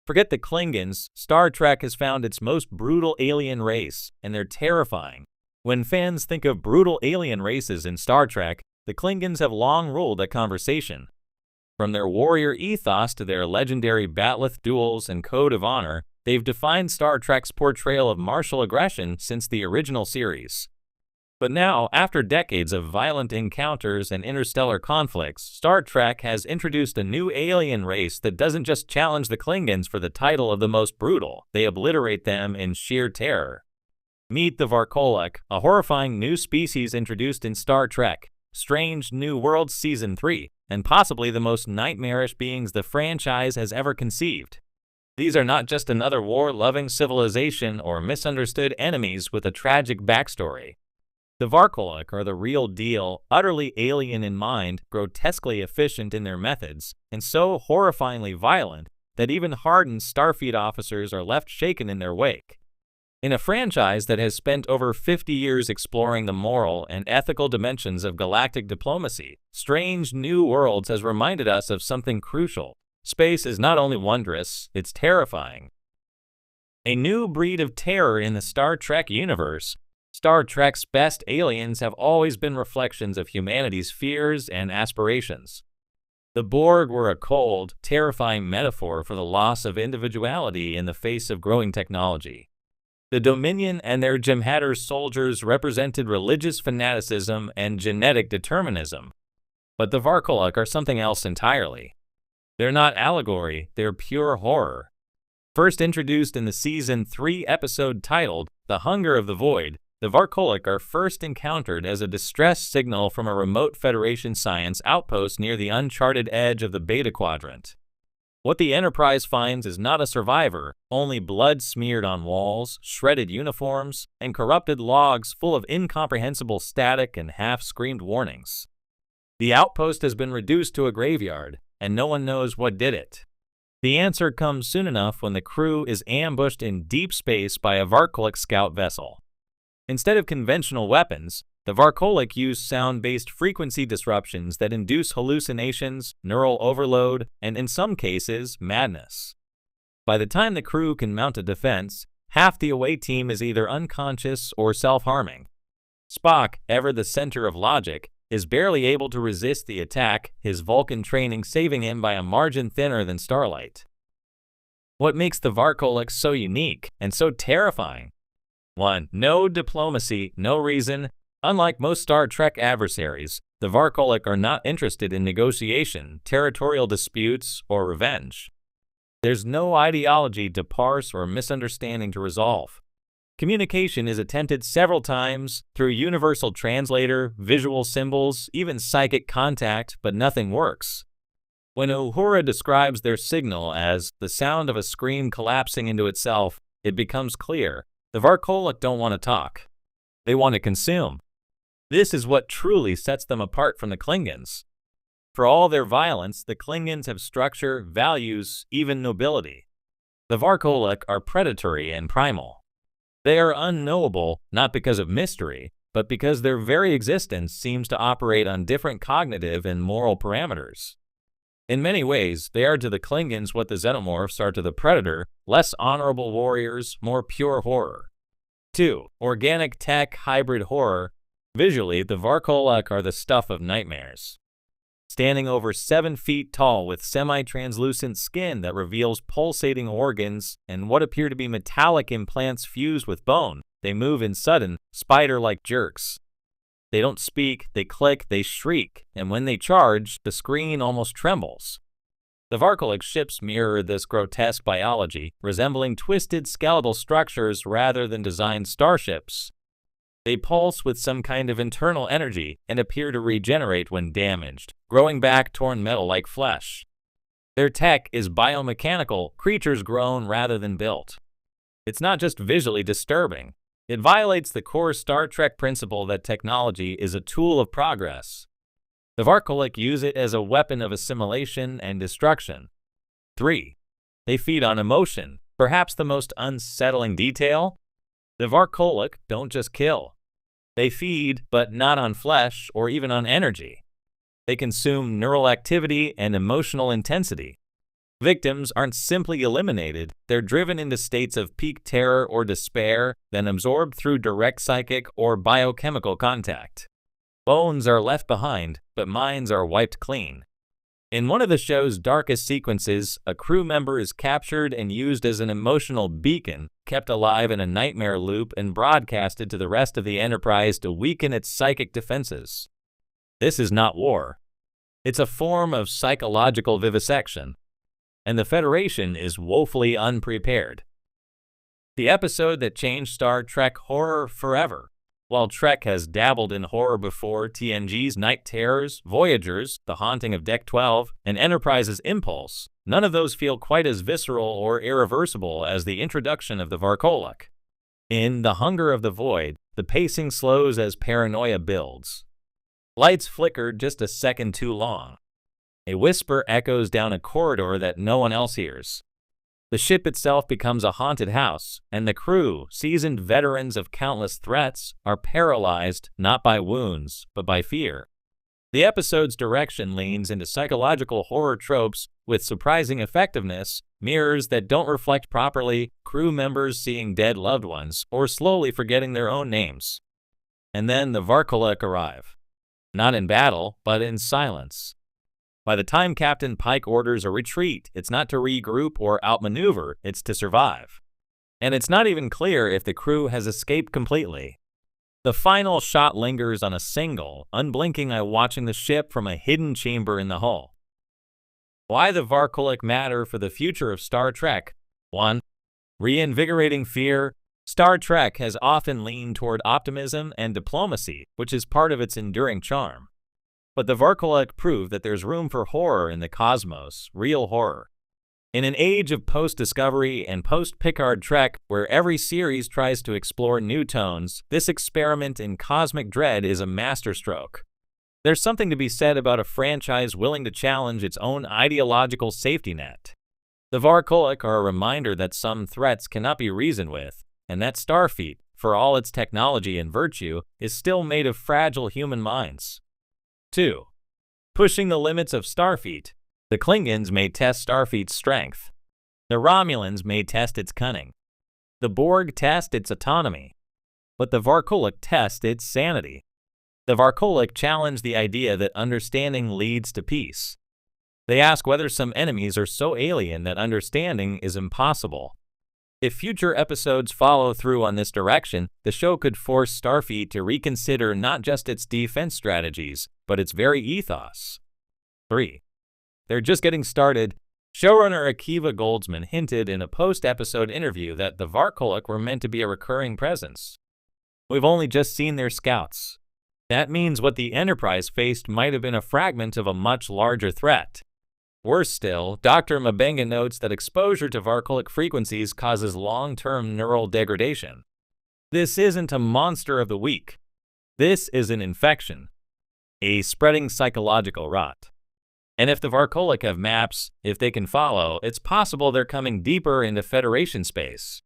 Forget the Klingons, Star Trek has found its most brutal alien race, and they're terrifying. When fans think of brutal alien races in Star Trek, the Klingons have long ruled that conversation. From their warrior ethos to their legendary bat'leth duels and code of honor, they've defined Star Trek's portrayal of martial aggression since the original series. But now, after decades of violent encounters and interstellar conflicts, Star Trek has introduced a new alien race that doesn't just challenge the Klingons for the title of the most brutal, they obliterate them in sheer terror. Meet the Varkolak, a horrifying new species introduced in Star Trek, Strange New Worlds Season 3, and possibly the most nightmarish beings the franchise has ever conceived. These are not just another war-loving civilization or misunderstood enemies with a tragic backstory. The Varkolak are the real deal, utterly alien in mind, grotesquely efficient in their methods, and so horrifyingly violent that even hardened Starfleet officers are left shaken in their wake. In a franchise that has spent over 50 years exploring the moral and ethical dimensions of galactic diplomacy, Strange New Worlds has reminded us of something crucial. Space is not only wondrous, it's terrifying. A new breed of terror in the Star Trek universe. Star Trek's best aliens have always been reflections of humanity's fears and aspirations. The Borg were a cold, terrifying metaphor for the loss of individuality in the face of growing technology. The Dominion and their Jem'Hadar soldiers represented religious fanaticism and genetic determinism. But the Varkolak are something else entirely. They're not allegory, they're pure horror. First introduced in the Season 3 episode titled The Hunger of the Void, the Varkolak are first encountered as a distress signal from a remote Federation science outpost near the uncharted edge of the Beta Quadrant. What the Enterprise finds is not a survivor, only blood smeared on walls, shredded uniforms, and corrupted logs full of incomprehensible static and half-screamed warnings. The outpost has been reduced to a graveyard, and no one knows what did it. The answer comes soon enough when the crew is ambushed in deep space by a Varkolak scout vessel. Instead of conventional weapons, the Varkolak use sound-based frequency disruptions that induce hallucinations, neural overload, and in some cases, madness. By the time the crew can mount a defense, half the away team is either unconscious or self-harming. Spock, ever the center of logic, is barely able to resist the attack, his Vulcan training saving him by a margin thinner than starlight. What makes the Varkolak so unique and so terrifying? 1. No diplomacy, no reason. Unlike most Star Trek adversaries, the Varkolak are not interested in negotiation, territorial disputes, or revenge. There's no ideology to parse or misunderstanding to resolve. Communication is attempted several times through universal translator, visual symbols, even psychic contact, but nothing works. When Uhura describes their signal as the sound of a screen collapsing into itself, it becomes clear. The Varkolak don't want to talk. They want to consume. This is what truly sets them apart from the Klingons. For all their violence, the Klingons have structure, values, even nobility. The Varkolak are predatory and primal. They are unknowable, not because of mystery, but because their very existence seems to operate on different cognitive and moral parameters. In many ways, they are to the Klingons what the Xenomorphs are to the Predator, less honorable warriors, more pure horror. 2. Organic tech hybrid horror. Visually, the Varkolak are the stuff of nightmares. Standing over 7 feet tall with semi-translucent skin that reveals pulsating organs and what appear to be metallic implants fused with bone, they move in sudden, spider-like jerks. They don't speak, they click, they shriek, and when they charge, the screen almost trembles. The Varkolak ships mirror this grotesque biology, resembling twisted skeletal structures rather than designed starships. They pulse with some kind of internal energy and appear to regenerate when damaged, growing back torn metal like flesh. Their tech is biomechanical, creatures grown rather than built. It's not just visually disturbing. It violates the core Star Trek principle that technology is a tool of progress. The Varkolak use it as a weapon of assimilation and destruction. 3. They feed on emotion, perhaps the most unsettling detail. The Varkolak don't just kill. They feed, but not on flesh or even on energy. They consume neural activity and emotional intensity. Victims aren't simply eliminated, they're driven into states of peak terror or despair, then absorbed through direct psychic or biochemical contact. Bones are left behind, but minds are wiped clean. In one of the show's darkest sequences, a crew member is captured and used as an emotional beacon, kept alive in a nightmare loop and broadcasted to the rest of the Enterprise to weaken its psychic defenses. This is not war. It's a form of psychological vivisection, and the Federation is woefully unprepared. The episode that changed Star Trek horror forever. While Trek has dabbled in horror before, TNG's Night Terrors, Voyagers, The Haunting of Deck 12, and Enterprise's Impulse, none of those feel quite as visceral or irreversible as the introduction of the Varkolak. In The Hunger of the Void, the pacing slows as paranoia builds. Lights flicker just a second too long. A whisper echoes down a corridor that no one else hears. The ship itself becomes a haunted house, and the crew, seasoned veterans of countless threats, are paralyzed not by wounds, but by fear. The episode's direction leans into psychological horror tropes with surprising effectiveness, mirrors that don't reflect properly, crew members seeing dead loved ones, or slowly forgetting their own names. And then the Varkolak arrive. Not in battle, but in silence. By the time Captain Pike orders a retreat, it's not to regroup or outmaneuver, it's to survive. And it's not even clear if the crew has escaped completely. The final shot lingers on a single, unblinking eye watching the ship from a hidden chamber in the hull. Why the Varkolak matter for the future of Star Trek? 1. Reinvigorating fear. Star Trek has often leaned toward optimism and diplomacy, which is part of its enduring charm. But the Varkolak prove that there's room for horror in the cosmos, real horror. In an age of post-Discovery and post-Picard Trek, where every series tries to explore new tones, this experiment in cosmic dread is a masterstroke. There's something to be said about a franchise willing to challenge its own ideological safety net. The Varkolak are a reminder that some threats cannot be reasoned with, and that Starfleet, for all its technology and virtue, is still made of fragile human minds. 2. Pushing the limits of Starfleet. The Klingons may test Starfleet's strength. The Romulans may test its cunning. The Borg test its autonomy. But the Varkolak test its sanity. The Varkolak challenge the idea that understanding leads to peace. They ask whether some enemies are so alien that understanding is impossible. If future episodes follow through on this direction, the show could force Starfleet to reconsider not just its defense strategies, but its very ethos. 3. They're just getting started. Showrunner Akiva Goldsman hinted in a post-episode interview that the Varkolak were meant to be a recurring presence. We've only just seen their scouts. That means what the Enterprise faced might have been a fragment of a much larger threat. Worse still, Dr. Mabenga notes that exposure to Varkolak frequencies causes long-term neural degradation. This isn't a monster of the week. This is an infection. A spreading psychological rot. And if the Varkolak have maps, if they can follow, it's possible they're coming deeper into Federation space.